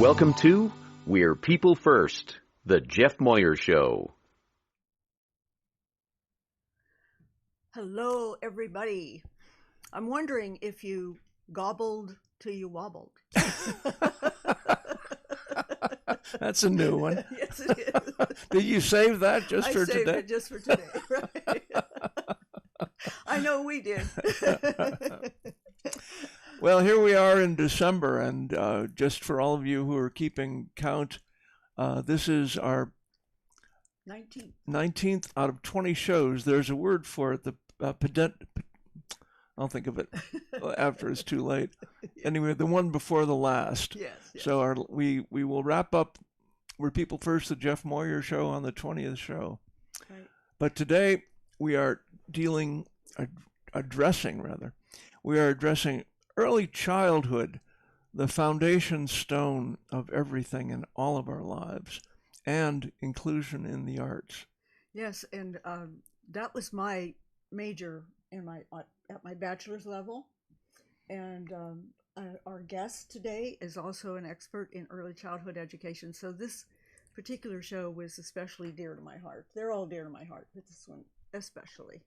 Welcome to We're People First, the Jeff Moyer Show. Hello, everybody. I'm wondering if you gobbled till you wobbled. That's a new one. Yes, it is. Did you save that just for I saved today? it just for today, right? I know we did. Well, here we are in December, and just for all of you who are keeping count, this is our 19th out of 20 shows. There's a word for it, the I'll think of it after it's too late. Anyway, the one before the last. Yes. So we will wrap up We're People First, the Jeff Moyer Show, on the 20th show. Right. But today we are addressing early childhood, the foundation stone of everything in all of our lives, and inclusion in the arts. Yes, and that was my major at my bachelor's level. And our guest today is also an expert in early childhood education. So this particular show was especially dear to my heart. They're all dear to my heart, but this one especially.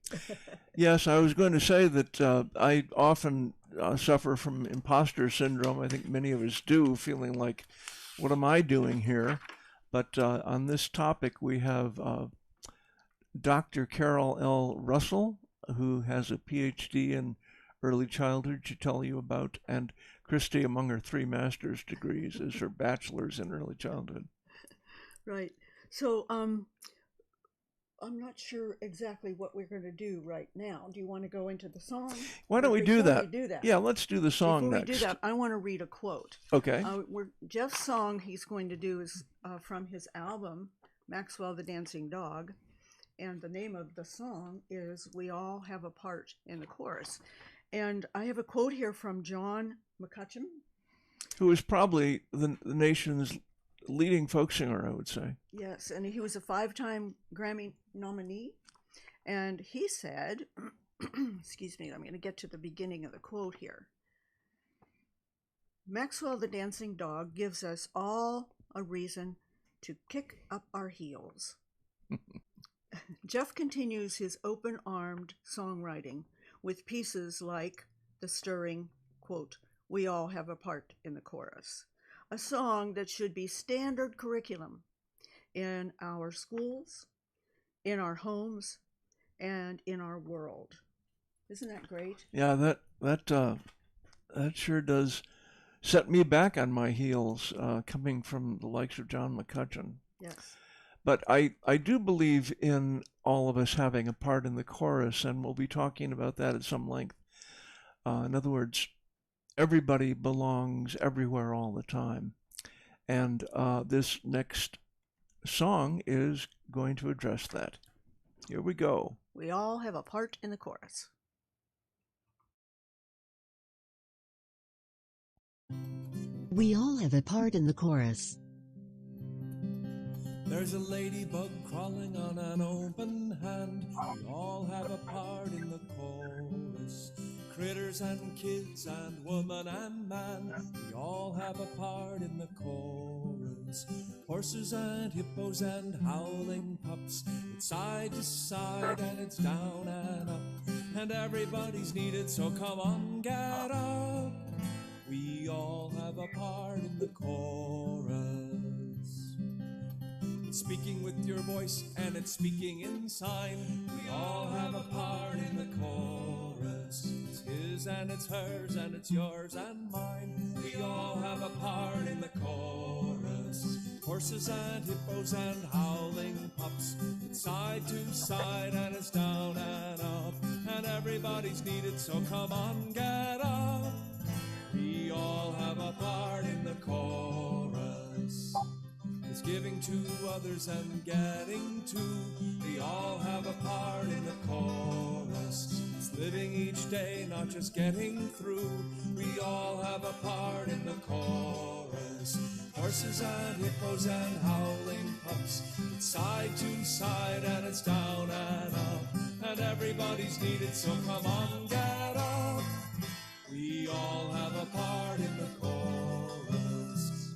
Yes, I was going to say that I often suffer from imposter syndrome. I think many of us do, feeling like, what am I doing here? But on this topic, we have Dr. Carol L. Russell, who has a PhD in early childhood to tell you about, and Christy, among her 3 master's degrees, is her bachelor's in early childhood. Right. So I'm not sure exactly what we're going to do right now. Do you want to go into the song? Why don't we do that? Yeah, let's do the song next. Before we do that, I want to read a quote. Okay. Jeff's song he's going to do is from his album, Maxwell the Dancing Dog. And the name of the song is We All Have a Part in the Chorus. And I have a quote here from John McCutcheon, who is probably the nation's leading folk singer, I would say. Yes, and he was a 5-time Grammy nominee. And he said, excuse me, I'm going to get to the beginning of the quote here. Maxwell the Dancing Dog gives us all a reason to kick up our heels. Jeff continues his open-armed songwriting with pieces like the stirring, quote, We All Have a Part in the Chorus, a song that should be standard curriculum in our schools, in our homes, and in our world. Isn't that great? Yeah, that sure does set me back on my heels, coming from the likes of John McCutcheon. Yes. But I do believe in all of us having a part in the chorus, and we'll be talking about that at some length. In other words, everybody belongs everywhere all the time. And this next song is going to address that. Here we go. We all have a part in the chorus. We all have a part in the chorus. There's a ladybug crawling on an open hand. We all have a part in the chorus. Critters and kids and woman and man, we all have a part in the chorus. Horses and hippos and howling pups, it's side to side and it's down and up. And everybody's needed, so come on, get up. We all have a part in the chorus. It's speaking with your voice and it's speaking in sign. We all have a part in the chorus. It's his and it's hers and it's yours and mine. We all have a part in the chorus. Horses and hippos and howling pups, it's side to side and it's down and up. And everybody's needed, so come on, get up. We all have a part in the chorus. It's giving to others and getting to. We all have a part in the chorus. It's living each day, not just getting through. We all have a part in the chorus. Horses and hippos and howling pups, it's side to side and it's down and up. And everybody's needed, so come on, get up. We all have a part in the chorus.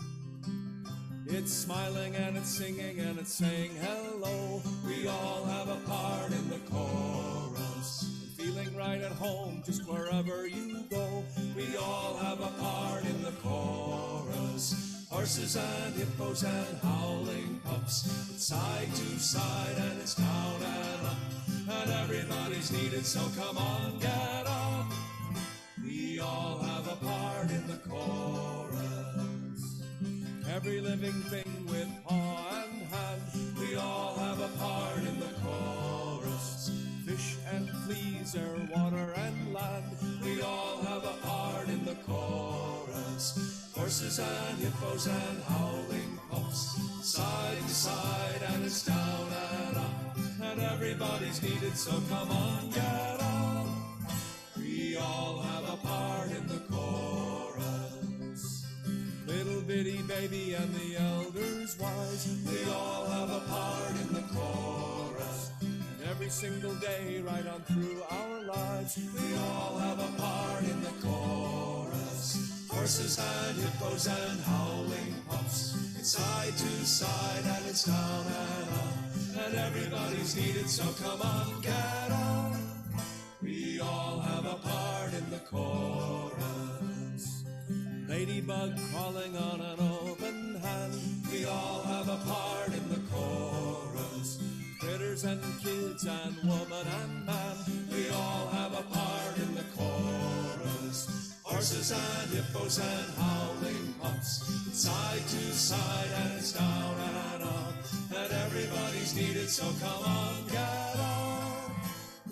It's smiling and it's singing and it's saying hello. We all have a part in the chorus. Feeling right at home just wherever you go. We all have a part in the chorus. Horses and hippos and howling pups. It's side to side and it's down and up. And everybody's needed, so come on, get up. We all have a part in the chorus. Every living thing with paw and hand. We all have a part in the chorus. Fish and fleas are water and land. We all have a part in the chorus. Horses and hippos and howling pups. Side to side and it's down and up. And everybody's needed, so come on, get up. We all have a part in the chorus. Little bitty baby and the elders wise. We all have a part in the chorus. And every single day right on through our lives. We all have a part in the chorus. Horses and hippos and howling pups. It's side to side and it's down and up. And everybody's needed, so come on, get up. We all have a part in the chorus. Ladybug crawling on an open hand. We all have a part in the chorus. Critters and kids and woman and man. We all have a part in the chorus. Horses and hippos and howling pups. It's side to side and it's down and up. And everybody's needed, so come on, get up.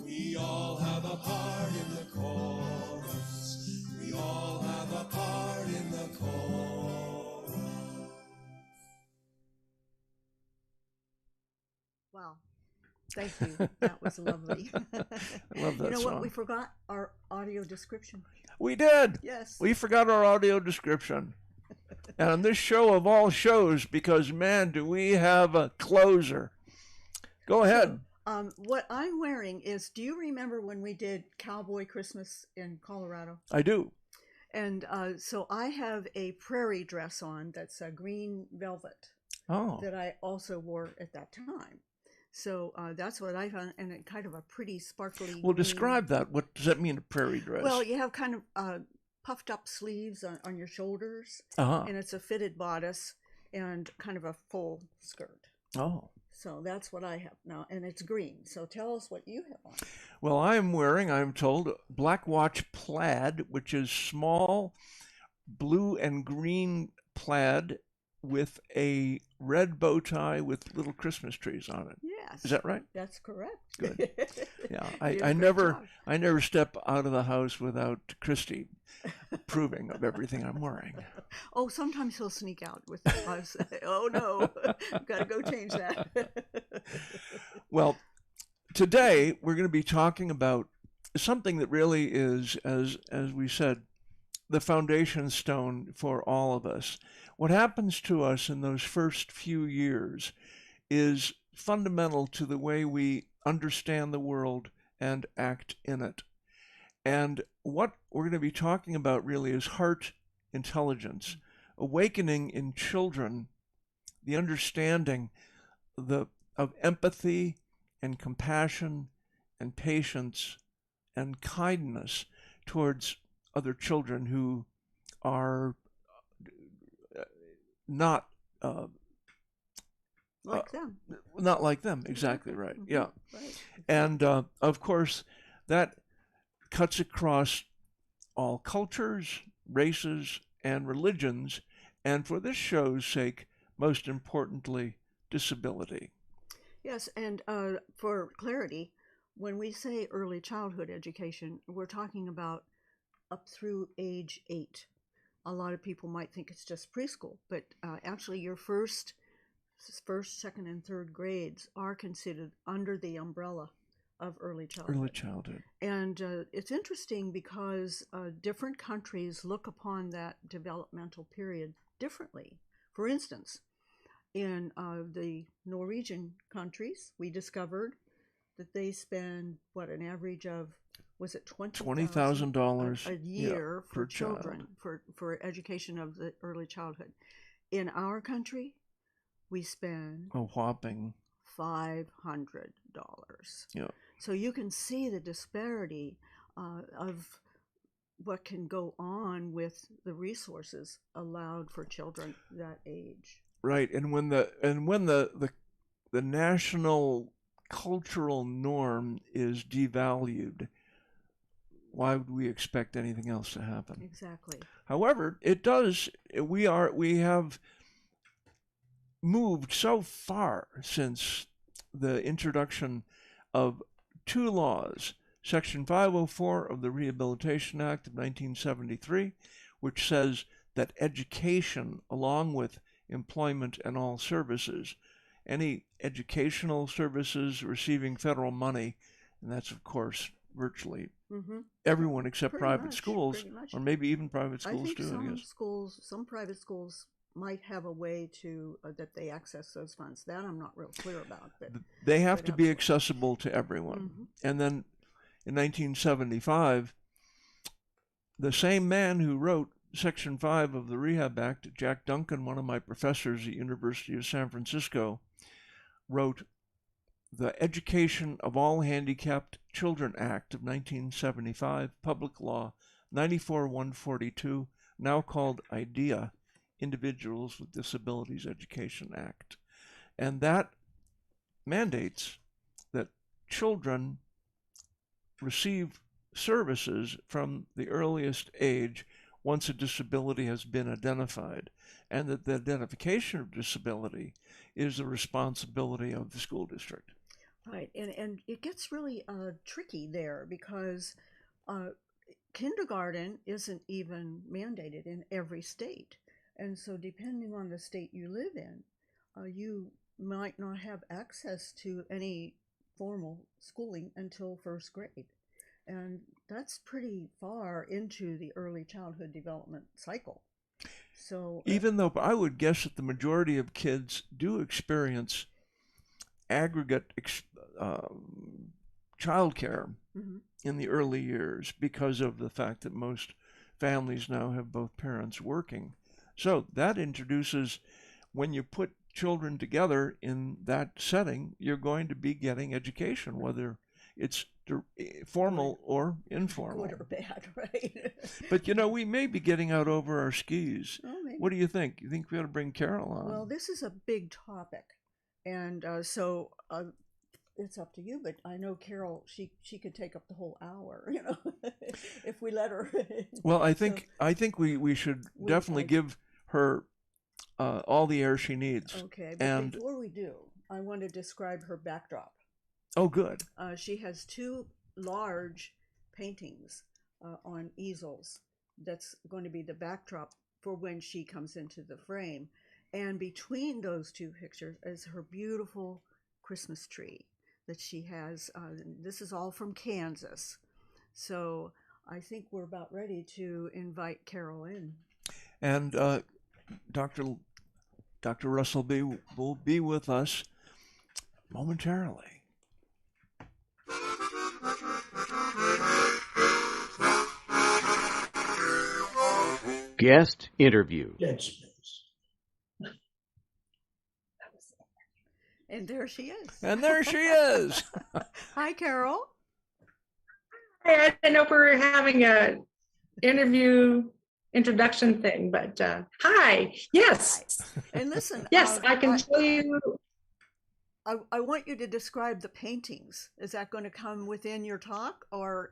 We all have a part in the chorus. We all have a part in the chorus. Wow. Thank you. That was lovely. I love that You know song. what? We forgot our audio description. We did. Yes. We forgot our audio description. And on this show of all shows, because man, do we have a closer. Go ahead. What I'm wearing is, do you remember when we did Cowboy Christmas in Colorado? I do. And so I have a prairie dress on that's a green velvet Oh. that I also wore at that time. So that's what I found, and it kind of a pretty sparkly Well, green. describe that. What does that mean, a prairie dress? Well, you have kind of puffed up sleeves on your shoulders, uh-huh. and it's a fitted bodice and kind of a full skirt. Oh. So that's what I have now, and it's green. So tell us what you have on. Well, I'm wearing, I'm told, Black Watch plaid, which is small blue and green plaid with a red bow tie with little Christmas trees on it. Yes. Is that right? That's correct. Good. Yeah, You did a I great never job. I never step out of the house without Christy approving of everything I'm wearing. Oh, sometimes he'll sneak out with us. Oh no, got to go change that. Well, today we're going to be talking about something that really is, as we said, the foundation stone for all of us. What happens to us in those first few years is fundamental to the way we understand the world and act in it. And what we're going to be talking about really is heart intelligence, awakening in children the understanding of empathy and compassion and patience and kindness towards other children who are not Like them. not like them. Exactly right. Mhm. Yeah. Right. And of course, that cuts across all cultures, races, and religions, and for this show's sake, most importantly, disability. Yes, and for clarity, when we say early childhood education, we're talking about up through age 8. A lot of people might think it's just preschool, but actually your first, second, and third grades are considered under the umbrella of early childhood. Early childhood. And it's interesting because different countries look upon that developmental period differently. For instance, in the Norwegian countries, we discovered that they spend, an average of, was it $20,000 a year for per child. children, for education of the early childhood. In our country, we spend a whopping $500. Yeah. So you can see the disparity of what can go on with the resources allowed for children that age. Right, and when the national cultural norm is devalued, why would we expect anything else to happen? Exactly. However, it does. We have moved so far since the introduction of two laws, Section 504 of the Rehabilitation Act of 1973, which says that education, along with employment and all services, any educational services receiving federal money, and that's of course virtually everyone except private schools, or maybe even private schools too. I guess some private schools might have a way to that they access those funds. That I'm not real clear about. But they have to be accessible to everyone. And then in 1975, the same man who wrote Section 5 of the Rehab Act, Jack Duncan, one of my professors at University of San Francisco, wrote the Education of All Handicapped Children Act of 1975, Public Law 94-142, now called IDEA, Individuals with Disabilities Education Act. And that mandates that children receive services from the earliest age once a disability has been identified, and that the identification of disability is the responsibility of the school district. Right, and it gets really tricky there because kindergarten isn't even mandated in every state. And so depending on the state you live in, you might not have access to any formal schooling until first grade. And that's pretty far into the early childhood development cycle. So even though I would guess that the majority of kids do experience aggregate child care in the early years because of the fact that most families now have both parents working. So that introduces, when you put children together in that setting, you're going to be getting education, whether it's formal or informal. Good or bad, right? But we may be getting out over our skis. Oh, maybe. What do you think? You think we ought to bring Carol on? Well, this is a big topic, and so it's up to you. But I know Carol; she could take up the whole hour, if we let her. Well, I think we should definitely give her all the air she needs. Okay, but before we do, I want to describe her backdrop. Oh, good. She has two large paintings on easels. That's going to be the backdrop for when she comes into the frame. And between those two pictures is her beautiful Christmas tree that she has. This is all from Kansas. So I think we're about ready to invite Carol in. And Dr. Russell B. will be with us momentarily. Guest interview. And there she is. And there she is. Hi, Carol. Hi, I didn't know we were having a introduction thing, but hi. Yes. And listen. Yes, I can tell you. I want you to describe the paintings. Is that going to come within your talk, or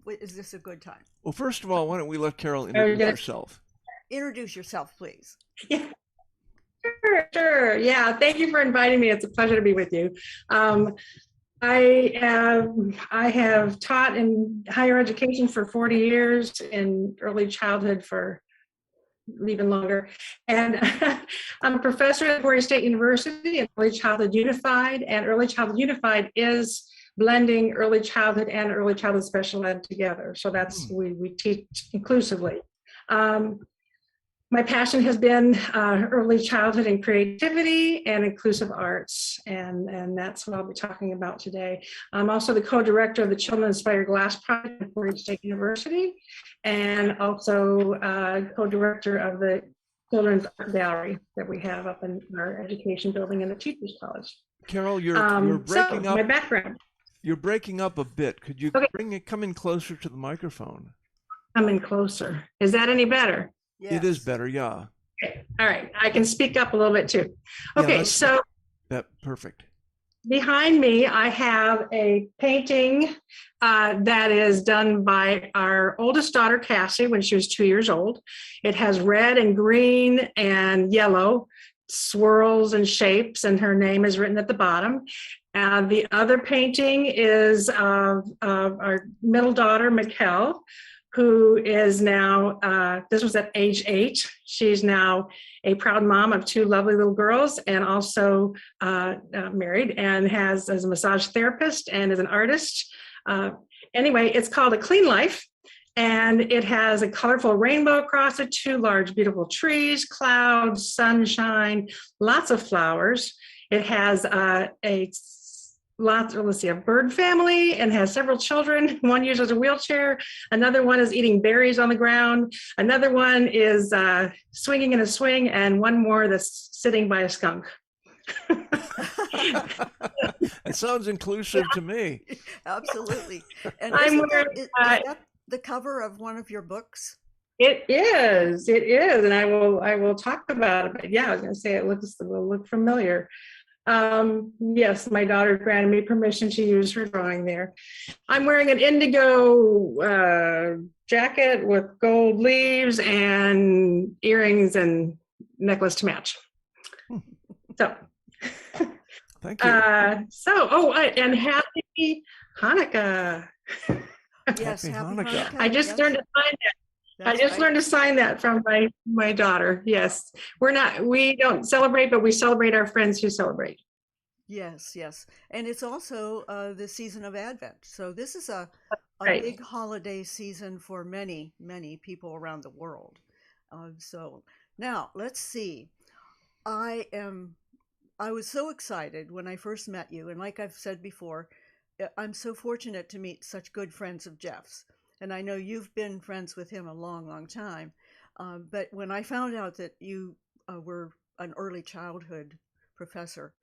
is this a good time? Well, first of all, why don't we let Carol introduce herself? Introduce yourself, please. Yeah. Sure. Yeah. Thank you for inviting me. It's a pleasure to be with you. I have taught in higher education for 40 years, in early childhood for even longer. And I'm a professor at Florida State University in Early Childhood Unified. And Early Childhood Unified is blending early childhood and early childhood special ed together. So that's, we teach inclusively. My passion has been early childhood and creativity and inclusive arts, and that's what I'll be talking about today. I'm also the co-director of the Children Inspired Glass Project at Florida State University, and also co-director of the children's art gallery that we have up in our education building in the Teachers College. Carol, you're breaking so up. My background. You're breaking up a bit. Could you come in closer to the microphone? I'm in closer. Is that any better? Yes. It is better, yeah. Okay. All right. I can speak up a little bit too. Okay, so perfect. Behind me, I have a painting that is done by our oldest daughter, Cassie, when she was 2 years old. It has red and green and yellow swirls and shapes, and her name is written at the bottom. The other painting is of our middle daughter, Mikkel, who is now, this was at age 8. She's now a proud mom of 2 lovely little girls, and also married, and has as a massage therapist and as an artist. Anyway, it's called A Clean Life, and it has a colorful rainbow across it, 2 large, beautiful trees, clouds, sunshine, lots of flowers. It has a bird family and has several children. One uses a wheelchair. Another one is eating berries on the ground. Another one is swinging in a swing, and one more that's sitting by a skunk. It sounds inclusive to me. Absolutely. And is that the cover of one of your books? It is, and I will talk about it. But yeah, I was going to say it will look familiar. Yes, my daughter granted me permission to use her drawing there. I'm wearing an indigo jacket with gold leaves and earrings and necklace to match. So, thank you. And happy Hanukkah. Yes, happy Hanukkah. I just learned to sign that. Learned to sign that from my daughter. Yes, we don't celebrate, but we celebrate our friends who celebrate. Yes, and it's also the season of Advent. So this is a Right. big holiday season for many, many people around the world. So now let's see. I was so excited when I first met you, and like I've said before, I'm so fortunate to meet such good friends of Jeff's. And I know you've been friends with him a long, long time. But when I found out that you were an early childhood professor,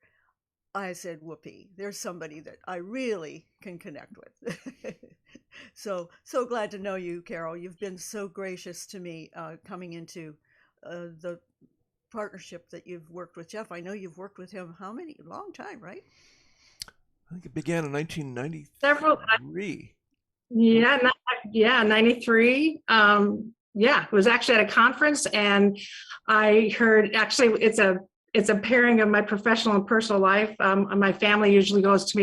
I said, whoopee, there's somebody that I really can connect with. So glad to know you, Carol. You've been so gracious to me coming into the partnership that you've worked with Jeff. I know you've worked with him long time, right? I think it began in 1993. Several. Yeah, 93. It was actually at a conference, and I heard, actually, it's a pairing of my professional and personal life. My family usually goes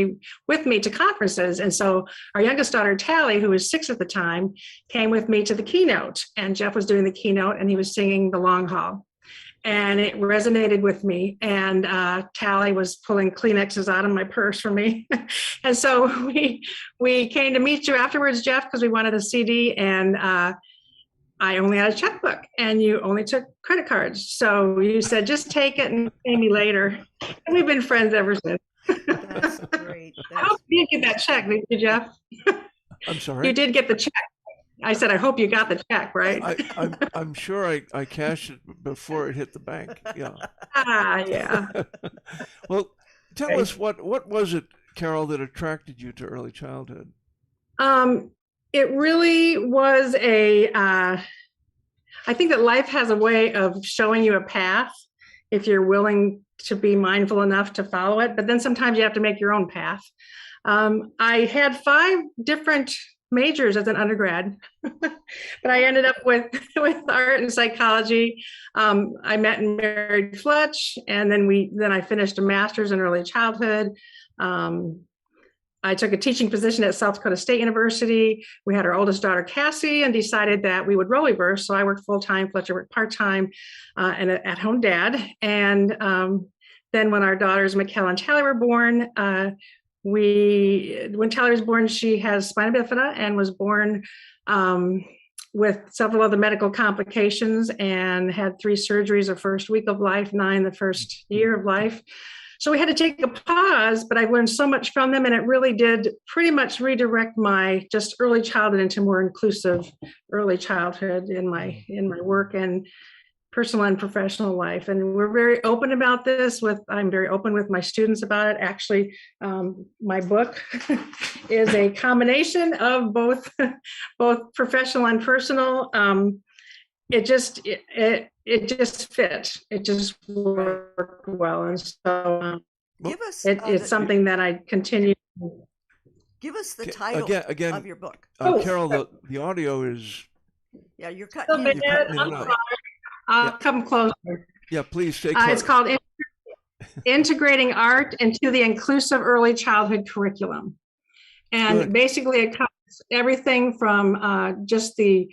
with me to conferences. And so our youngest daughter, Tally, who was 6 at the time, came with me to the keynote, and Jeff was doing the keynote, and he was singing The Long Haul. And it resonated with me. And Tally was pulling Kleenexes out of my purse for me. And so we came to meet you afterwards, Jeff, because we wanted a CD. And I only had a checkbook, and you only took credit cards. So you said, just take it and pay me later. And we've been friends ever since. That's great. I hope you did get that check, didn't you, Jeff? I'm sorry? You did get the check. I said, I hope you got the check, right? I'm sure I cashed it before it hit the bank. Yeah. Yeah. Well, tell us what was it, Carol, that attracted you to early childhood? It really was I think that life has a way of showing you a path if you're willing to be mindful enough to follow it. But then sometimes you have to make your own path. I had 5 different majors as an undergrad, but I ended up with art and psychology. I met and married Fletch, and then I finished a master's in early childhood. I took a teaching position at South Dakota State University. We had our oldest daughter, Cassie, and decided that we would role reverse. So I worked full-time, Fletcher worked part-time, and an at-home dad. And then when our daughters, Mikkel and Tally, were born, when Tally was born, she has spina bifida and was born with several other medical complications, and had 3 surgeries the first week of life, 9 the first year of life. So we had to take a pause, but I learned so much from them, and it really did pretty much redirect my just early childhood into more inclusive early childhood in my work. And personal and professional life. And we're very open about this. I'm very open with my students about it. Actually, my book is a combination of both professional and personal. It just fit. It just worked well, and so Give us it's something that I continue. Give us the title again, of your book. Carol, the audio is. Yeah, you're cutting in. I'll come closer. Yeah, please stay close. It's called Integrating Art into the Inclusive Early Childhood Curriculum. And basically it covers everything from just the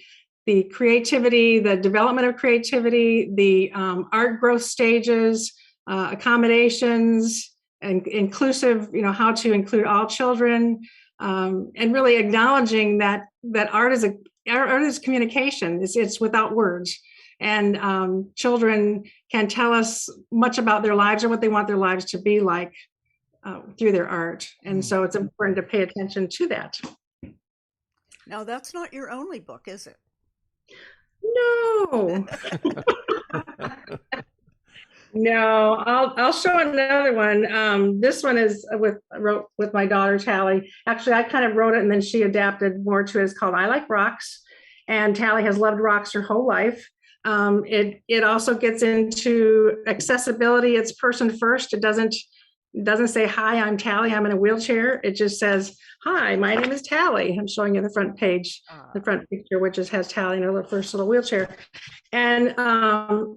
creativity, the development of creativity, the art growth stages, accommodations, and inclusive, how to include all children, and really acknowledging that art is communication. It's without words. And children can tell us much about their lives or what they want their lives to be like through their art. And so it's important to pay attention to that. Now, that's not your only book, is it? No. No, I'll show another one. This one is wrote with my daughter, Tally. Actually, I kind of wrote it and then she adapted more to it. It's called I Like Rocks. And Tally has loved rocks her whole life. It also gets into accessibility. It's person first. It doesn't say, hi, I'm Tally, I'm in a wheelchair. It just says, hi, my name is Tally. I'm showing you the front page, the front picture, which has Tally in her first little wheelchair. And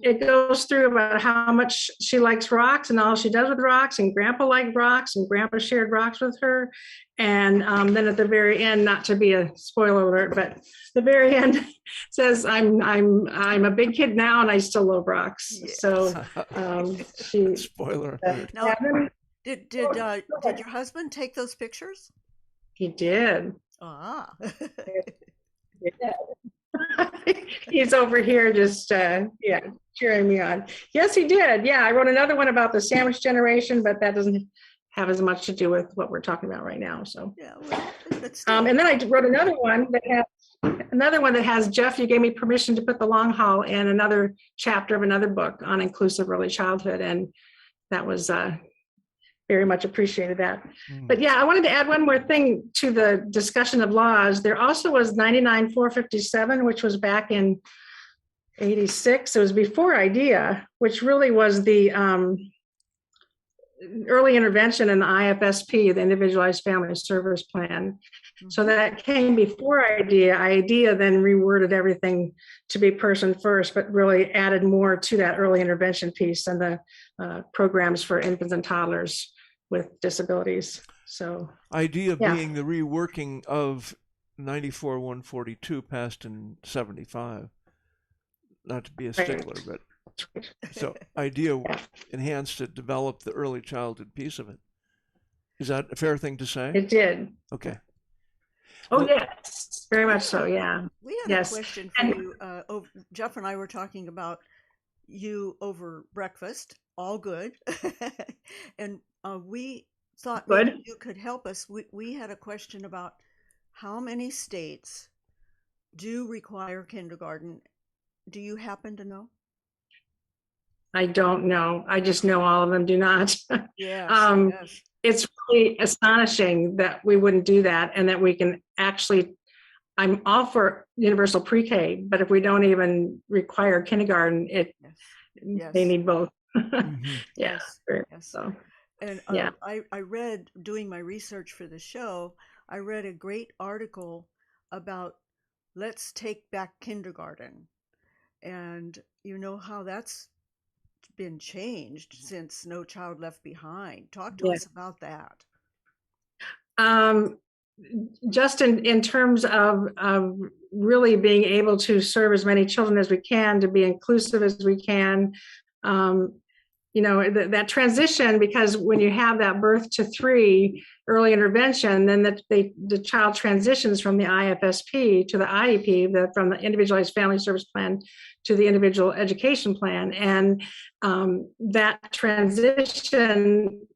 it goes through about how much she likes rocks and all she does with rocks, and Grandpa liked rocks, and Grandpa shared rocks with her. And then at the very end, not to be a spoiler alert, but the very end says, I'm a big kid now and I still love rocks. Yes. So she spoiler alert. Now, did your husband take those pictures? He did. Ah. He's over here just cheering me on. Yes, he did. Yeah, I wrote another one about the sandwich generation, but that doesn't have as much to do with what we're talking about right now. So yeah, well, and then I wrote another one that has Jeff, you gave me permission to put the long haul in another chapter of another book on inclusive early childhood, and that was very much appreciated that. But yeah, I wanted to add one more thing to the discussion of laws. There also was 99-457, which was back in 86. It was before IDEA, which really was the early intervention in the IFSP, the Individualized Family Service Plan. So that came before IDEA. IDEA then reworded everything to be person first, but really added more to that early intervention piece and the programs for infants and toddlers with disabilities. So IDEA being the reworking of 94-142 passed in 75. Not to be a stickler, but so IDEA enhanced it, developed the early childhood piece of it. Is that a fair thing to say? It did. Okay. Oh, yes, very much so, yeah. We had a question for you. Jeff and I were talking about you over breakfast, all good. And we thought maybe you could help us. We had a question about how many states do require kindergarten. Do you happen to know? I don't know. I just know all of them do not. Yes. It's really astonishing that we wouldn't do that, and that we can actually, I'm all for universal pre-K, but if we don't even require kindergarten, they need both. Yes. So. And I read, doing my research for the show, I read a great article about let's take back kindergarten. And you know how that's been changed since No Child Left Behind. Talk to us about that. Just in terms of really being able to serve as many children as we can, to be inclusive as we can, that transition, because when you have that birth to 3 early intervention, then the child transitions from the IFSP to the IEP, from the Individualized Family Service Plan to the Individual Education Plan. And that transition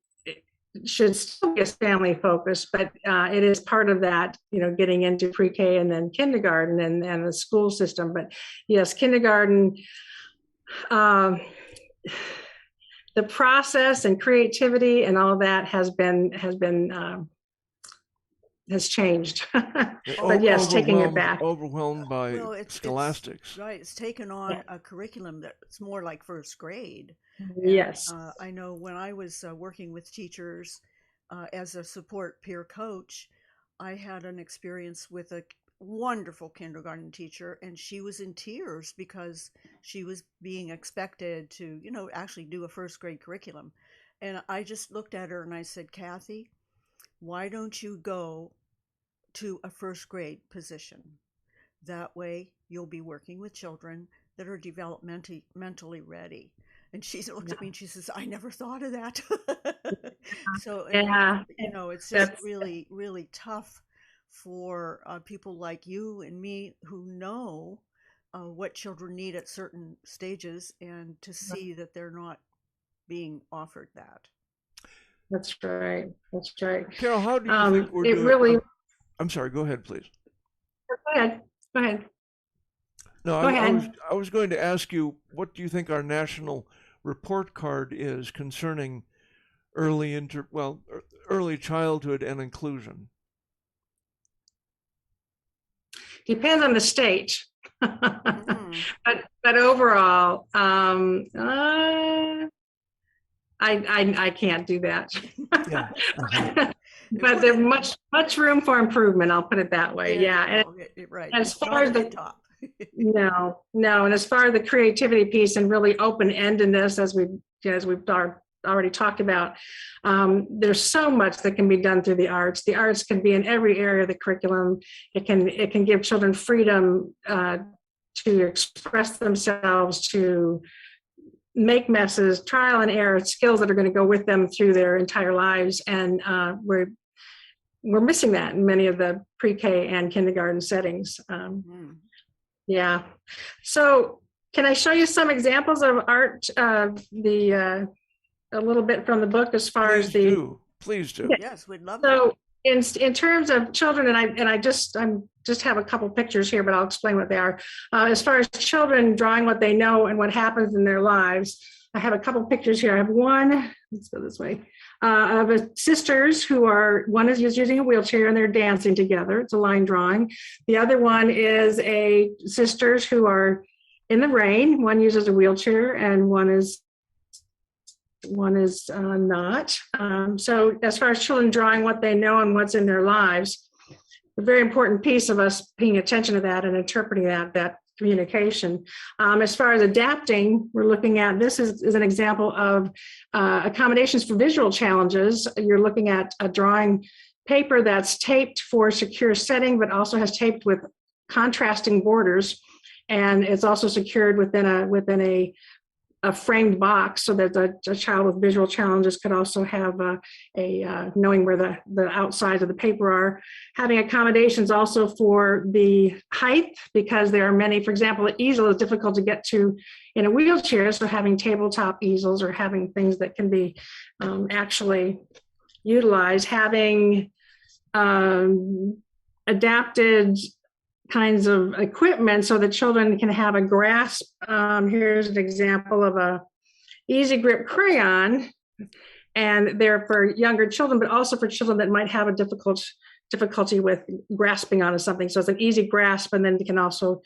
should still be family focused, but it is part of that, getting into pre-K and then kindergarten and the school system. But yes, kindergarten, um, the process and creativity and all of that has changed. But yes, taking it back. Overwhelmed by Well, scholastics. right. It's taken on a curriculum that's more like first grade. Yes. And, I know when I was working with teachers as a support peer coach, I had an experience with a wonderful kindergarten teacher, and she was in tears because she was being expected to, actually do a first grade curriculum. And I just looked at her and I said, Kathy, why don't you go to a first grade position? That way you'll be working with children that are developmentally ready. And she looked at me and she says, I never thought of that. So, Yeah. it's just really, really tough for people like you and me who know what children need at certain stages, and to see that they're not being offered that. That's right. That's right. Carol, how do you think we're doing? Really. I'm sorry. Go ahead, please. Go ahead. Go ahead. No, Go ahead. I was going to ask you, what do you think our national report card is concerning early childhood and inclusion? Depends on the state. But overall, I can't do that. Yeah. But there's much room for improvement. I'll put it that way. Yeah. And right. As far as the top. No. And as far as the creativity piece and really open-endedness, as we've already talked about, there's so much that can be done through the arts. The arts can be in every area of the curriculum. It can give children freedom to express themselves, to make messes, trial and error, skills that are going to go with them through their entire lives. And we're missing that in many of the pre-K and kindergarten settings. Yeah. So can I show you some examples of art, a little bit from the book as far as the. Please do. Yes, we'd love So in terms of children, and I just have a couple pictures here, but I'll explain what they are. As far as children drawing what they know and what happens in their lives, I have a couple pictures here. I have one, let's go this way, of sisters one is using a wheelchair and they're dancing together. It's a line drawing. The other one is sisters who are in the rain. One uses a wheelchair and one is not. So as far as children drawing what they know and what's in their lives, a very important piece of us paying attention to that and interpreting that communication. As far as adapting, we're looking at, this is an example of accommodations for visual challenges. You're looking at a drawing paper that's taped for secure setting, but also has taped with contrasting borders. And it's also secured within a framed box, so that a child with visual challenges could also have knowing where the outsides of the paper are. Having accommodations also for the height, because there are many, for example, an easel is difficult to get to in a wheelchair, so having tabletop easels or having things that can be actually utilized. Having adapted kinds of equipment so that children can have a grasp. Here's an example of a easy grip crayon, and they're for younger children, but also for children that might have a difficulty with grasping onto something. So it's an easy grasp, and then you can also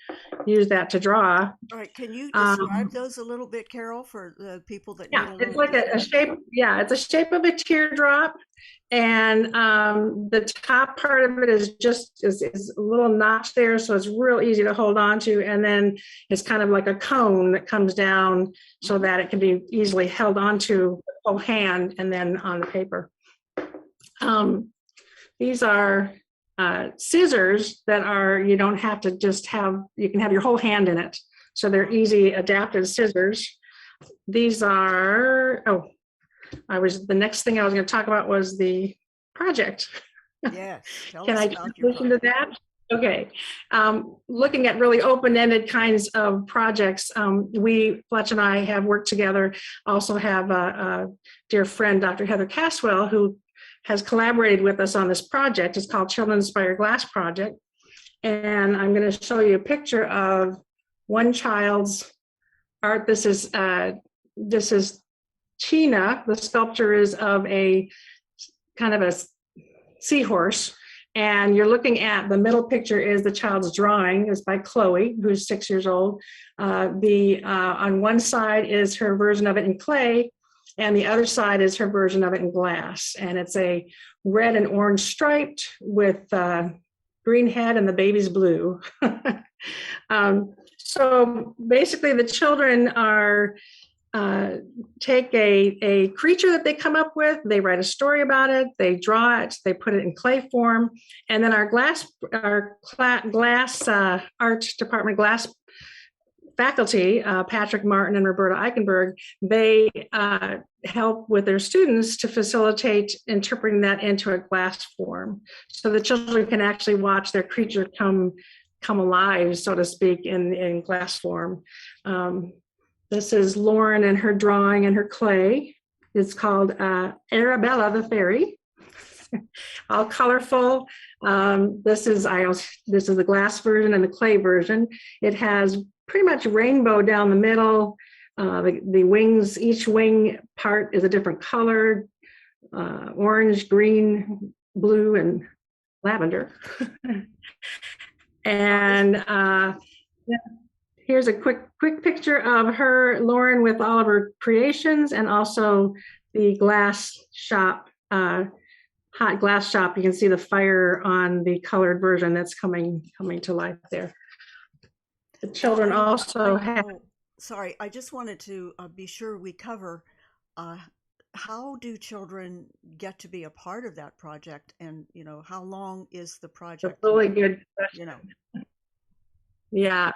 use that to draw. All right, can you describe those a little bit, Carol, for the people that need a little it's like a shape. Yeah, it's a shape of a teardrop, and the top part of it is a little notch there, so it's real easy to hold on to, and then it's kind of like a cone that comes down so that it can be easily held onto the whole hand and then on the paper. These are scissors that you don't have to just you can have your whole hand in it. So they're easy adapted scissors. These are, the next thing I was going to talk about was the project. Yes. Can I listen to that? Okay. Looking at really open-ended kinds of projects, Fletch and I have worked together, also have a dear friend, Dr. Heather Caswell, who has collaborated with us on this project. It's called Children Inspire Glass Project. And I'm going to show you a picture of one child's art. This is Tina. The sculpture is of a kind of a seahorse. And you're looking at the middle picture is the child's drawing. It's by Chloe, who's 6 years old. On one side is her version of it in clay, and the other side is her version of it in glass. And it's a red and orange striped with green head, and the baby's blue. So basically, the children are take a creature that they come up with, they write a story about it, they draw it, they put it in clay form, and then our glass art department, glass faculty, Patrick Martin and Roberta Eichenberg, they help with their students to facilitate interpreting that into a glass form, so the children can actually watch their creature come alive, so to speak, in glass form. This is Lauren and her drawing and her clay. It's called Arabella the Fairy. All colorful. This is the glass version and the clay version. It has pretty much rainbow down the middle. The wings, each wing part is a different color, orange, green, blue, and lavender. And here's a quick picture of her, Lauren, with all of her creations, and also the glass shop, hot glass shop. You can see the fire on the colored version that's coming to life there. The children also have. Sorry, I just wanted to be sure we cover how do children get to be a part of that project, and how long is the project? That's a really good question. Yeah.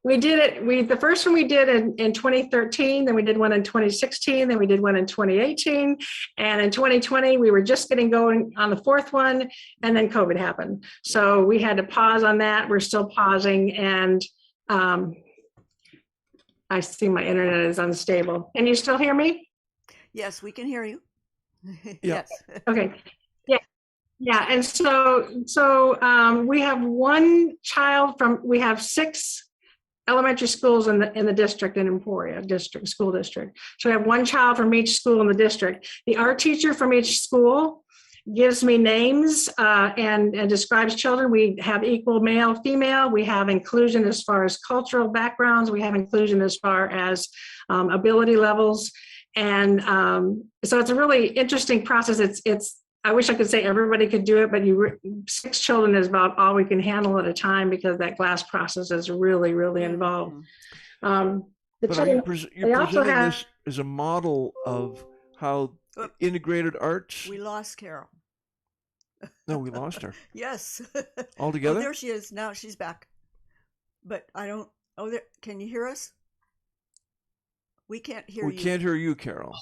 We did it. The first one we did in 2013, then we did one in 2016, then we did one in 2018, and in 2020 we were just getting going on the fourth one, and then COVID happened. So we had to pause on that. We're still pausing, and I see my internet is unstable. Can you still hear me? Yes, we can hear you. Yeah. Yes. Okay. Yeah, and so we have one child we have 6 elementary schools in the district, in Emporia school district. So we have one child from each school in the district. The art teacher from each school gives me names and describes children. We have equal male, female. We have inclusion as far as cultural backgrounds. We have inclusion as far as ability levels. And so it's a really interesting process. It's I wish I could say everybody could do it, but 6 children is about all we can handle at a time, because that glass process is really, really involved. But you're presenting this as a model of how integrated arts. We lost Carol. No, we lost her. Yes. Altogether? Oh, there she is. Now she's back. But I don't. Oh, there. Can you hear us? We can't hear you. We can't hear you, Carol.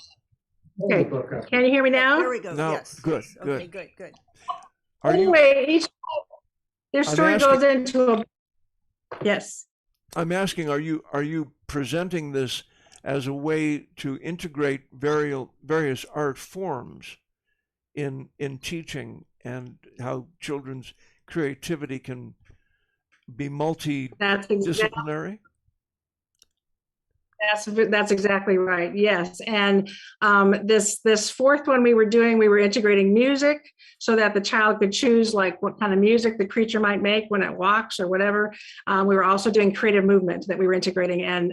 Okay. Can you hear me now? There we go. No, yes. Good. Yes. Okay, good. Anyway, their story goes into a. Yes. I'm asking, are you presenting this as a way to integrate various art forms in teaching, and how children's creativity can be multidisciplinary? That's exactly right. Yes. And this fourth one we were integrating music, so that the child could choose like what kind of music the creature might make when it walks or whatever. We were also doing creative movement that we were integrating, and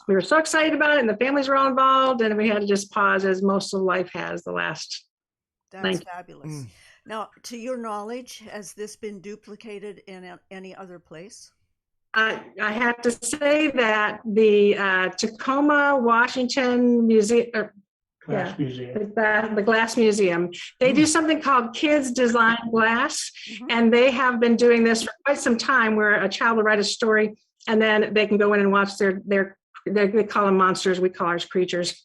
we were so excited about it, and the families were all involved, and we had to just pause, as most of life has the last. That's fabulous. Now, to your knowledge, has this been duplicated in any other place? I have to say that the Tacoma, Washington Museum, the Glass Museum, they do something called Kids Design Glass, and they have been doing this for quite some time, where a child will write a story, and then they can go in and watch they call them monsters, we call ours creatures,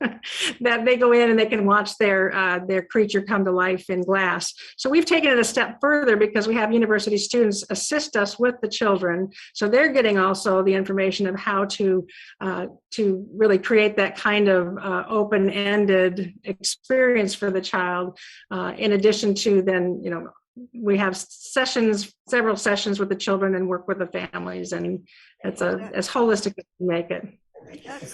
that they go in and they can watch their creature come to life in glass. So we've taken it a step further, because we have university students assist us with the children. So they're getting also the information of how to really create that kind of open-ended experience for the child. In addition to then, we have several sessions with the children and work with the families, and it's as holistic as we make it.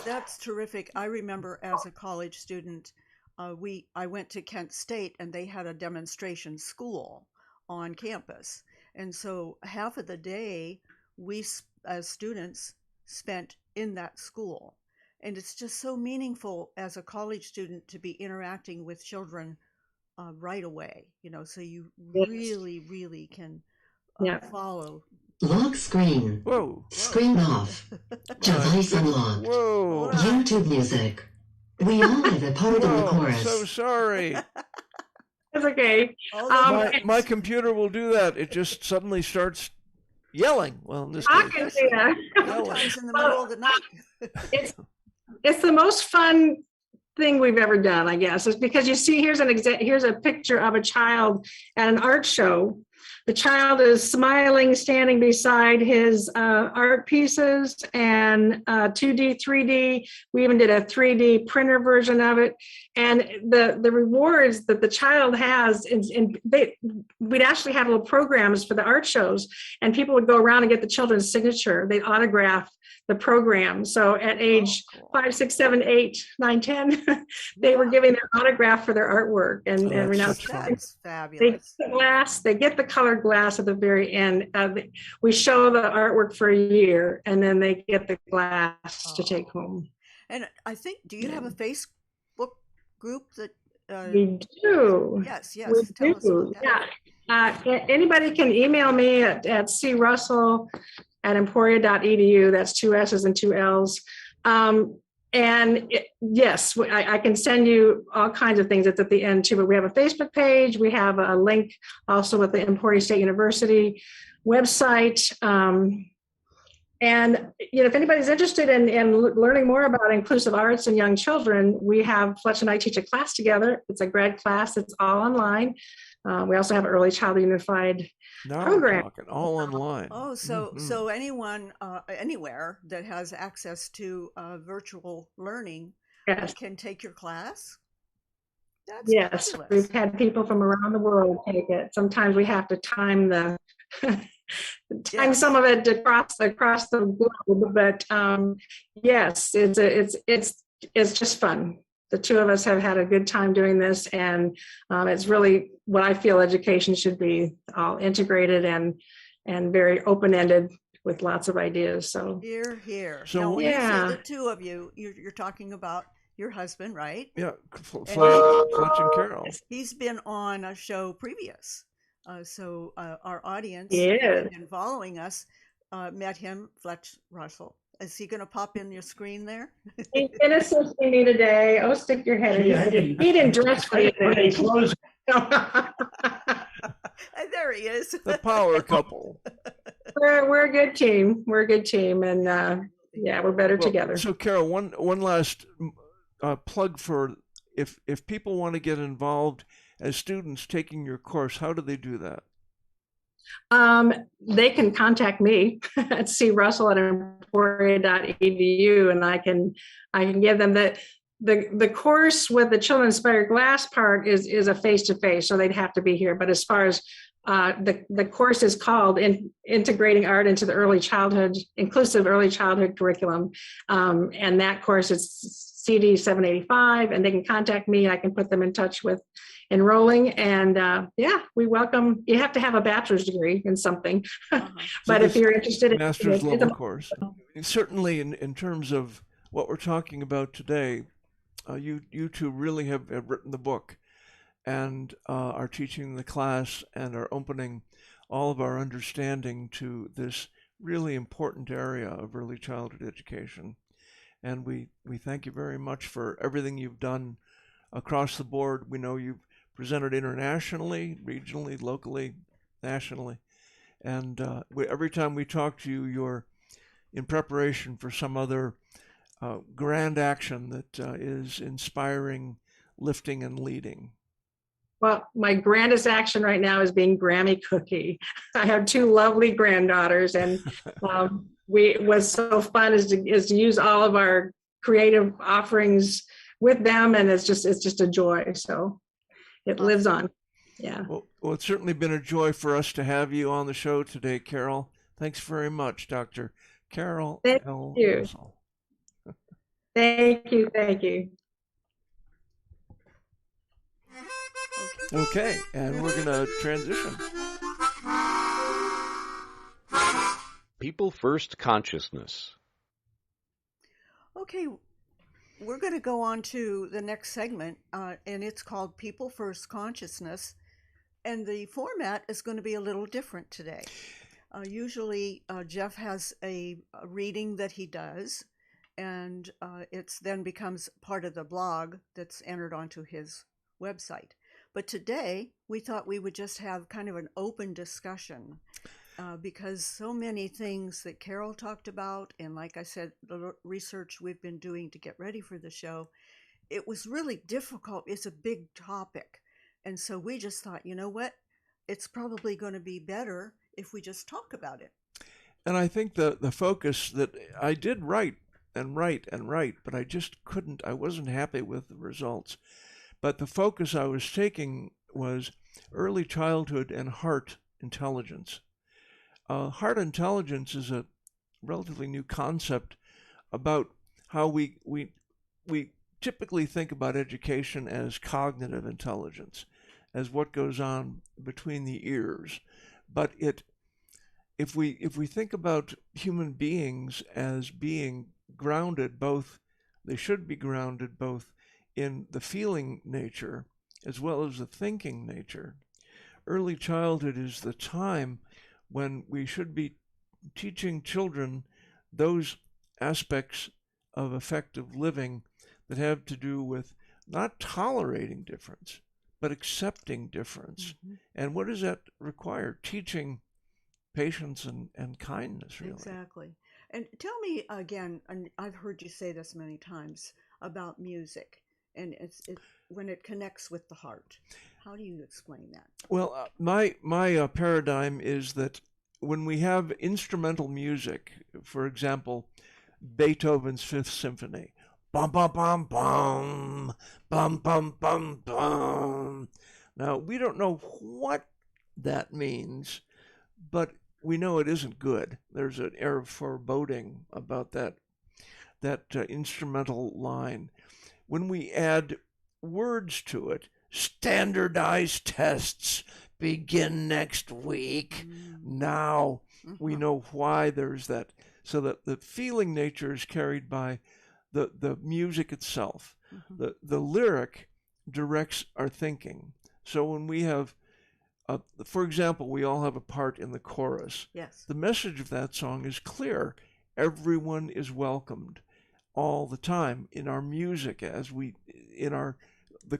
That's terrific. I remember as a college student, I went to Kent State and they had a demonstration school on campus, and so half of the day as students spent in that school, and it's just so meaningful as a college student to be interacting with children right away. So you really can follow. Lock screen. Whoa. Screen off. Device unlocked. Whoa. YouTube music. We all have a part in the Whoa, chorus. so sorry. That's okay. My computer will do that. It just suddenly starts yelling. Well, in this I case, can see that. Sometimes in the middle of the night. It's the most fun thing we've ever done, I guess. It's because you see, here's a picture of a child at an art show. The child is smiling, standing beside his art pieces and 2D, 3D. We even did a 3D printer version of it. And the rewards that the child has, we'd actually have little programs for the art shows, and people would go around and get the children's signature. They'd autograph the program. So at age 5, 6, 7, 8, 9, 10, they were giving their autograph for their artwork. And That's fabulous. They get the colored glass at the very end. We show the artwork for a year, and then they get the glass to take home. And I think, do you have a Facebook group that? We do. Yes. We do. Yeah. Anybody can email me at crussell@emporia.edu. That's 2 S's and 2 L's. Yes, I can send you all kinds of things. It's at the end too, but we have a Facebook page. We have a link also with the Emporia State University website. And if anybody's interested in learning more about inclusive arts and young children, we have Fletch and I teach a class together. It's a grad class. It's all online. We also have an Early Childhood Unified program. All online. Oh, so anyone anywhere that has access to virtual learning can take your class? That's fabulous. We've had people from around the world take it. Sometimes we have to time some of it across the globe, but yes, it's just fun. The two of us have had a good time doing this, and it's really what I feel education should be, all integrated and very open-ended with lots of ideas. So here. So now, when you say the two of you, you're talking about your husband, right? Yeah, Fletch and Carol. He's been on a show previous. So our audience and following us met him, Fletch Russell. Is he going to pop in your screen there? He's going to assist me today. Oh, stick your head in. He didn't dress for you today. There he is. The power couple. We're a good team. And we're better together. So, Carol, one last plug for if people want to get involved as students taking your course, how do they do that? They can contact me at crussell@emporia.edu, and I can give them the course with the Children Inspired Glass part is a face-to-face, so they'd have to be here. But as far as the course is called Integrating Art into the Inclusive Early Childhood Curriculum, and that course is CD 785, and they can contact me. I can put them in touch with enrolling, and we welcome. You have to have a bachelor's degree in something, but if you're interested in master's level course, certainly in terms of what we're talking about today, you two really have written the book and are teaching the class and are opening all of our understanding to this really important area of early childhood education. And we thank you very much for everything you've done across the board. We know you've presented internationally, regionally, locally, nationally. And every time we talk to you, you're in preparation for some other grand action that is inspiring, lifting, and leading. Well, my grandest action right now is being Grammy Cookie. I have 2 lovely granddaughters, and what's so fun is to use all of our creative offerings with them, and it's just a joy. So it lives on. Yeah. Well, it's certainly been a joy for us to have you on the show today, Carol. Thanks very much, Dr. Carol. Thank you. Russell. Thank you. Thank you. Okay, and we're going to transition. People First Consciousness. Okay, we're going to go on to the next segment, and it's called People First Consciousness. And the format is going to be a little different today. Usually, Jeff has a reading that he does, and it's then becomes part of the blog that's entered onto his website. But today, we thought we would just have kind of an open discussion because so many things that Carol talked about, and like I said, the research we've been doing to get ready for the show, it was really difficult. It's a big topic. And so we just thought, you know what? It's probably going to be better if we just talk about it. And I think the focus that I did write, but I just couldn't, I wasn't happy with the results. But the focus I was taking was early childhood and heart intelligence. Heart intelligence is a relatively new concept about how we typically think about education as cognitive intelligence, as what goes on between the ears. But if we think about human beings as being grounded, they should be grounded both in the feeling nature as well as the thinking nature. Early childhood is the time when we should be teaching children those aspects of effective living that have to do with not tolerating difference, but accepting difference. Mm-hmm. And what does that require? Teaching patience and kindness, really. Exactly. And tell me again, and I've heard you say this many times, about music, and it's when it connects with the heart. How do you explain that? Well, my paradigm is that when we have instrumental music, for example, Beethoven's Fifth Symphony, bum bum bum bum bum bum bum bum. Now we don't know what that means, but we know it isn't good. There's an air of foreboding about that instrumental line. When we add words to it, standardized tests begin next week. Now we know why there's that. So that the feeling nature is carried by the music itself. The lyric directs our thinking. So when we have, for example, we all have a part in the chorus. Yes. The message of that song is clear. Everyone is welcomed all the time in our music, the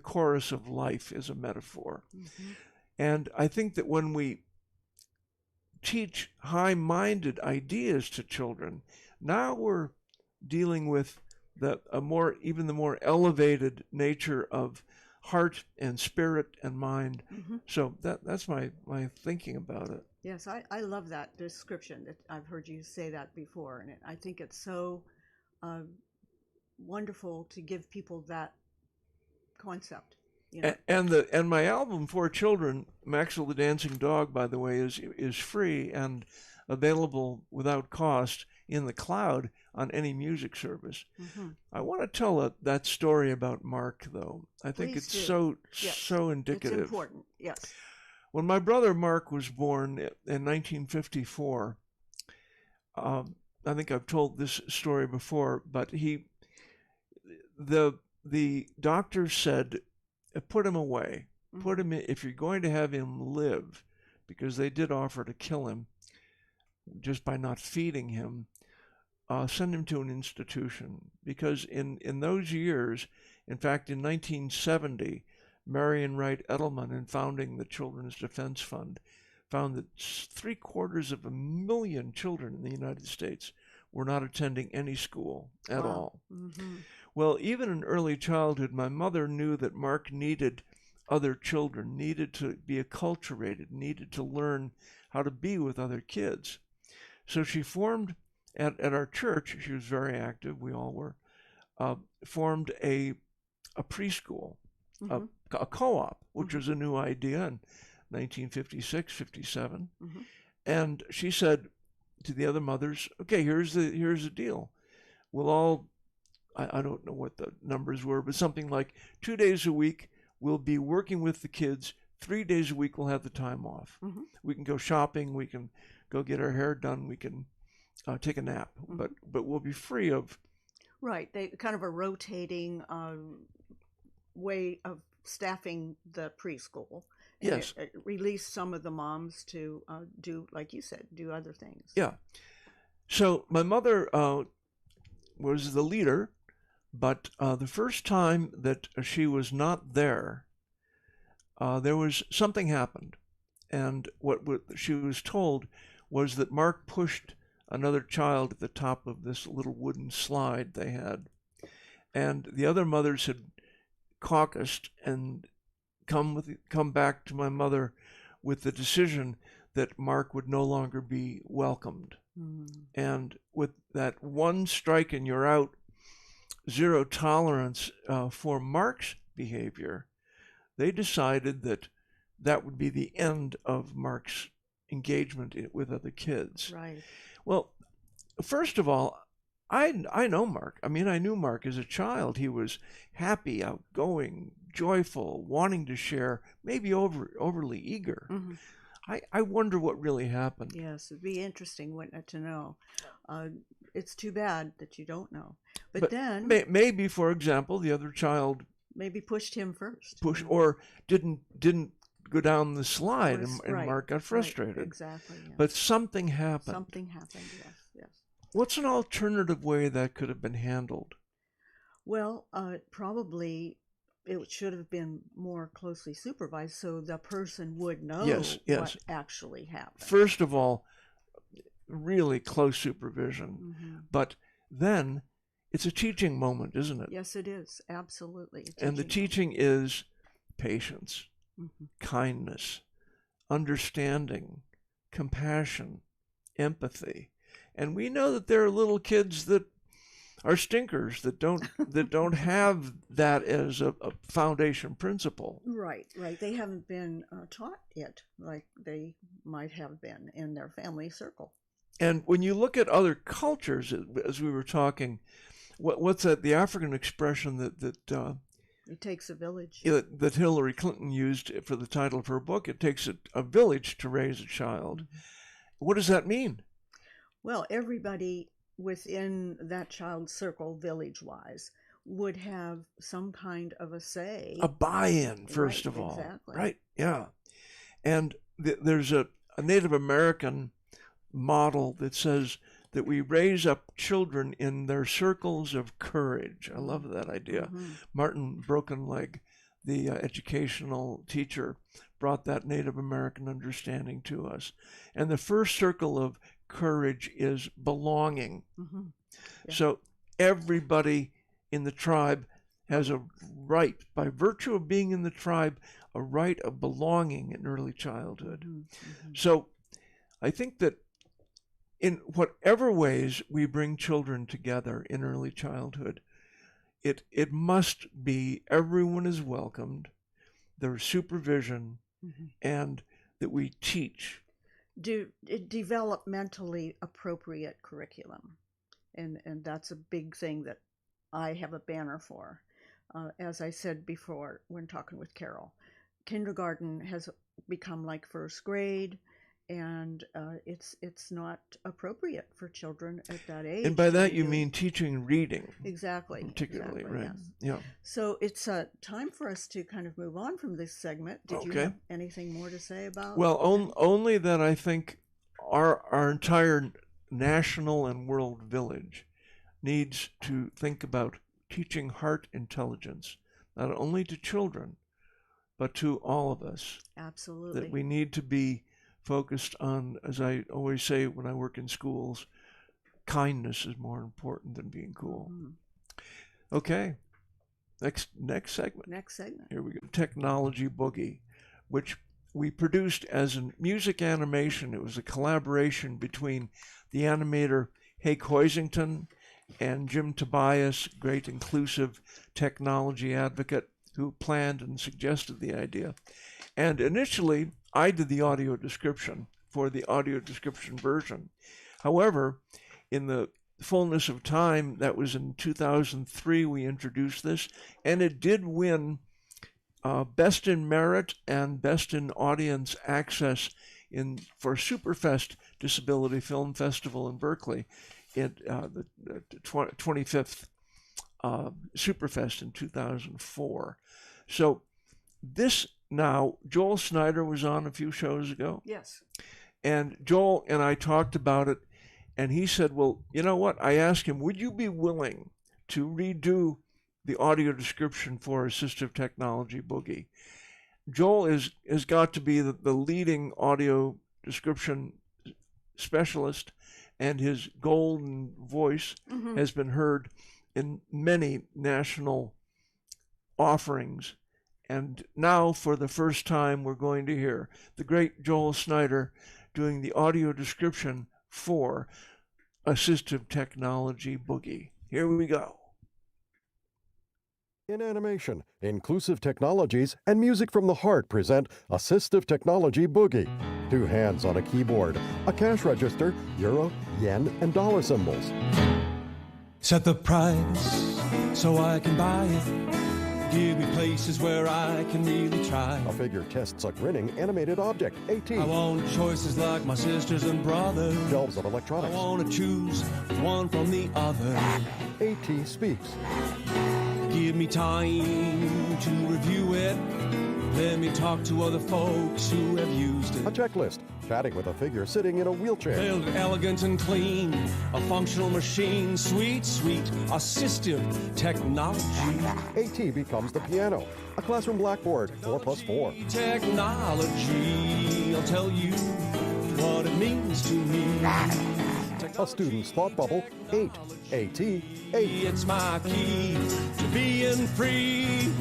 chorus of life is a metaphor. Mm-hmm. And I think that when we teach high-minded ideas to children, now we're dealing with the more elevated nature of heart and spirit and mind. Mm-hmm. So that's my thinking about it. Yes, I love that description. I've heard you say that before, and I think it's so wonderful to give people that concept. You know? And my album for children, Maxwell the Dancing Dog, by the way, is free and available without cost in the cloud on any music service. Mm-hmm. I want to tell that story about Mark, though. I think it's so indicative. It's important, yes. When my brother Mark was born in 1954, I think I've told this story before, but the doctor said, put him away. Mm-hmm. Put him in, if you're going to have him live, because they did offer to kill him just by not feeding him, send him to an institution. Because in those years, in fact, in 1970, Marion Wright Edelman, in founding the Children's Defense Fund, found that 750,000 children in the United States were not attending any school at all. Mm-hmm. Well, even in early childhood, my mother knew that Mark needed other children, needed to be acculturated, needed to learn how to be with other kids. So she formed, at our church, she was very active, we all were, formed a preschool, mm-hmm. a co-op, which mm-hmm. was a new idea in 1956, 57. Mm-hmm. And she said to the other mothers, okay, here's the deal. We'll all I don't know what the numbers were, but something like 2 days a week we'll be working with the kids. 3 days a week we'll have the time off. Mm-hmm. We can go shopping. We can go get our hair done. We can take a nap, but we'll be free of. Right. They kind of a rotating way of staffing the preschool. And Yes. it released some of the moms to do, like you said, do other things. Yeah. So my mother was the leader, but the first time that she was not there, there was something happened. And what she was told was that Mark pushed another child at the top of this little wooden slide they had. And the other mothers had caucused and come back to my mother with the decision that Mark would no longer be welcomed. And with that one strike and you're out, zero tolerance for Mark's behavior, they decided that that would be the end of Mark's engagement with other kids. Right. Well, first of all, I know Mark. I mean, I knew Mark as a child. He was happy, outgoing, joyful, wanting to share, maybe overly eager. Mm-hmm. I wonder what really happened. Yes, it'd be interesting, wouldn't it, to know. It's too bad that you don't know. But then Maybe, for example, the other child maybe pushed him first. or didn't go down the slide, and Right, Mark got frustrated. Right, exactly. Yes. But something happened. Something happened, yes. What's an alternative way that could have been handled? Well, probably it should have been more closely supervised so the person would know Yes. what actually happened. First of all, really close supervision. Mm-hmm. But then it's a teaching moment, isn't it? Yes, it is. Absolutely. And the teaching is patience, Mm-hmm. kindness, understanding, compassion, empathy. And we know that there are little kids that are stinkers that don't have that as a foundation principle. Right. They haven't been taught it like they might have been in their family circle. And when you look at other cultures, as we were talking, what's that? The African expression that It takes a village. that Hillary Clinton used for the title of her book. It takes a village to raise a child. Mm-hmm. What does that mean? Well, everybody within that child's circle, village-wise, would have some kind of a say. A buy-in, first Right, of all. exactly. Right, yeah. And there's a Native American model that says that we raise up children in their circles of courage. I love that idea. Mm-hmm. Martin Brokenleg, the educational teacher, brought that Native American understanding to us. And the first circle of courage is belonging. Mm-hmm. Yeah. So everybody in the tribe has a right, by virtue of being in the tribe, a right of belonging in early childhood. Mm-hmm. Mm-hmm. So I think that in whatever ways we bring children together in early childhood, it must be everyone is welcomed, there's supervision, Mm-hmm. and that we teach. Develop mentally appropriate curriculum. And that's a big thing that I have a banner for. As I said before when talking with Carol, kindergarten has become like first grade, and it's not appropriate for children at that age. And by that to you do- mean teaching reading. Exactly. Particularly, exactly, right? yes. Yeah. So it's time for us to kind of move on from this segment. Did you Okay. have anything more to say about? Well, only that I think our entire national and world village needs to think about teaching heart intelligence, not only to children, but to all of us. Absolutely. That we need to be focused on, as I always say when I work in schools, kindness is more important than being cool. Mhm. Okay, next segment. Next segment. Here we go. Technology Boogie, which we produced as a music animation. It was a collaboration between the animator Hake Hoisington and Jim Tobias, great inclusive technology advocate who planned and suggested the idea. And initially, I did the audio description for the audio description version. However, in the fullness of time, that was in 2003 we introduced this, and it did win Best in Merit and Best in Audience Access for Superfest Disability Film Festival in Berkeley in the 25th Superfest in 2004. So this now, Joel Snyder was on a few shows ago. Yes. And Joel and I talked about it, and he said, well, you know what? I asked him, would you be willing to redo the audio description for Assistive Technology Boogie? Joel has got to be the leading audio description specialist, and his golden voice has been heard in many national offerings. And now, for the first time, we're going to hear the great Joel Snyder doing the audio description for Assistive Technology Boogie. Here we go. In animation, Inclusive Technologies and Music from the Heart present Assistive Technology Boogie. 2 hands on a keyboard, a cash register, euro, yen, and dollar symbols. Set the price so I can buy it. Give me places where I can really try. A figure tests a grinning animated object, AT. I want choices like my sisters and brothers. Shelves of I electronics. want to choose one from the other. AT speaks. Give me time to review it. Let me talk to other folks who have used A it. checklist, chatting with a figure sitting in a wheelchair. Build it elegant and clean, a functional machine, sweet, sweet, assistive technology. AT becomes the piano, a classroom blackboard, 4+4. Technology, I'll tell you what it means to me. A student's thought bubble, 8. AT, 8. It's my key to being free.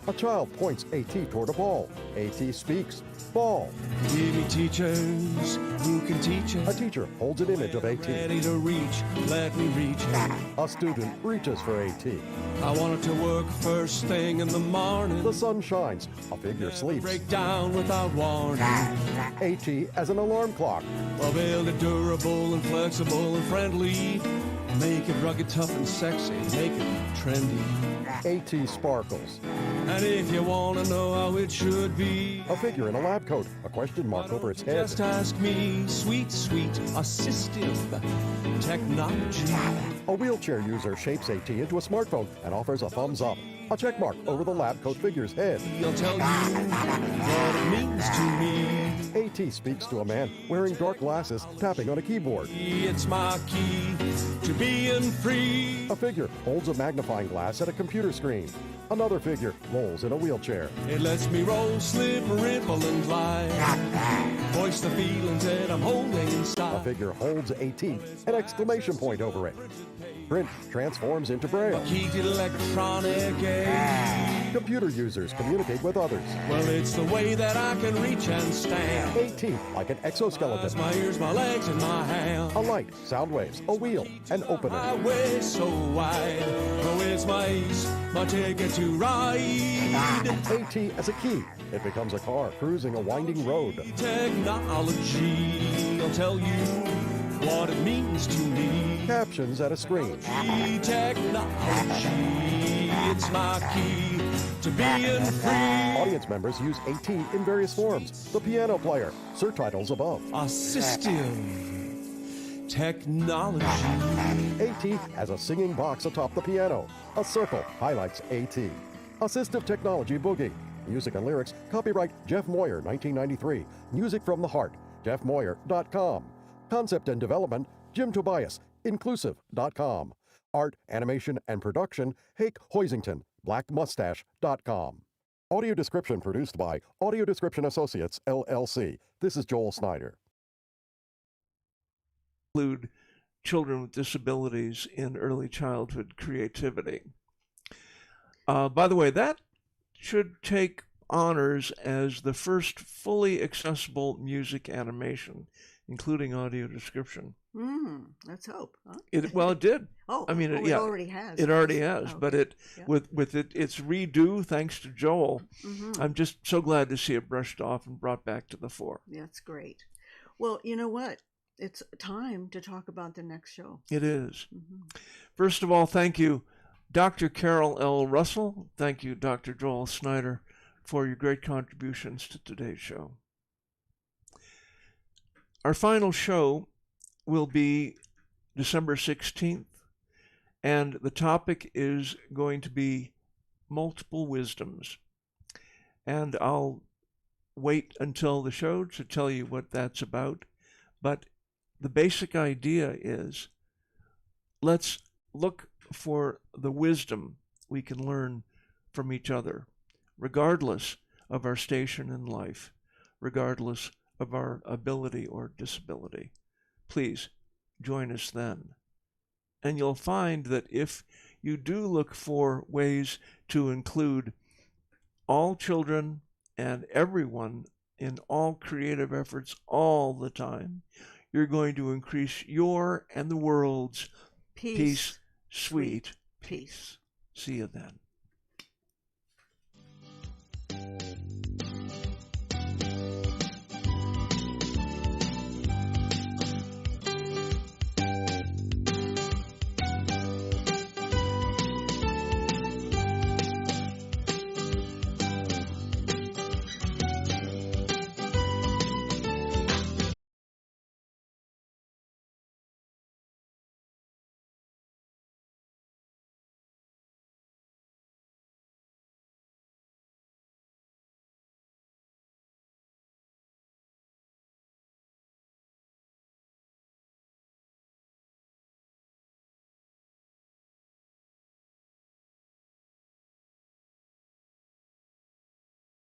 A child points AT toward a ball. AT speaks, ball. Give me teachers who can teach A us. teacher holds an image of AT. Ready to reach, let me reach it. A student reaches for AT. I want it to work first thing in the morning. The sun shines. A figure sleeps. Break down without warning. AT as an alarm clock. Well, build it durable and flexible and friendly. Make it rugged, tough, and sexy. Make it trendy. AT sparkles. And if you want to know how it should be, A figure in a lab coat. A question mark over its head. just ask me. Sweet, sweet, assistive technology. A wheelchair user shapes AT into a smartphone and offers a thumbs up. A check mark over the lab coat figure's head. I'll tell you what it means to me. AT speaks to a man wearing dark glasses, tapping on a keyboard. It's my key to being free. A figure holds a magnifying glass at a computer screen. Another figure rolls in a wheelchair. It lets me roll, slip, ripple, and glide. Voice the feelings that I'm holding A inside. figure holds AT, an exclamation point over it. Print transforms into Braille. Key to electronic age. Computer users communicate with others. Well, it's the way that I can reach and stand. AT, like an Eyes, exoskeleton. my ears, my legs, and my hands. A light, sound waves, a wheel, an My opener. way so wide. Oh, it's my ace, my ticket to ride. AT as a key. It becomes a car cruising a winding road. Technology, I'll tell you what it means to me. Captions at a screen. Technology, it's my key to being free. Audience members use AT in various forms. The piano player. Surtitles above. Assistive technology. AT has a singing box atop the piano. A circle highlights AT. Assistive Technology Boogie. Music and lyrics, copyright Jeff Moyer, 1993. Music from the Heart, jeffmoyer.com. Concept and development, Jim Tobias, inclusive.com. Art, animation, and production, Hake Hoisington, blackmustache.com. Audio description produced by Audio Description Associates, LLC. This is Joel Snyder. Include children with disabilities in early childhood creativity. By the way, that should take honors as the first fully accessible music animation, including audio description. Let's hope. Huh? It did. Oh, I mean, it yeah, already has. It already has, Oh, but okay. it Yeah. with its redo, thanks to Joel. Mhm. I'm just so glad to see it brushed off and brought back to the fore. That's great. Well, you know what? it's time to talk about the next show. It is. First of all, thank you, Dr. Carol L. Russell. Thank you, Dr. Joel Snyder, for your great contributions to today's show. Our final show will be December 16th, and the topic is going to be multiple wisdoms. And I'll wait until the show to tell you what that's about. But the basic idea is, let's look for the wisdom we can learn from each other, regardless of our station in life, regardless of our ability or disability. Please join us then. And you'll find that if you do look for ways to include all children and everyone in all creative efforts all the time, you're going to increase your and the world's peace, sweet peace. See you then.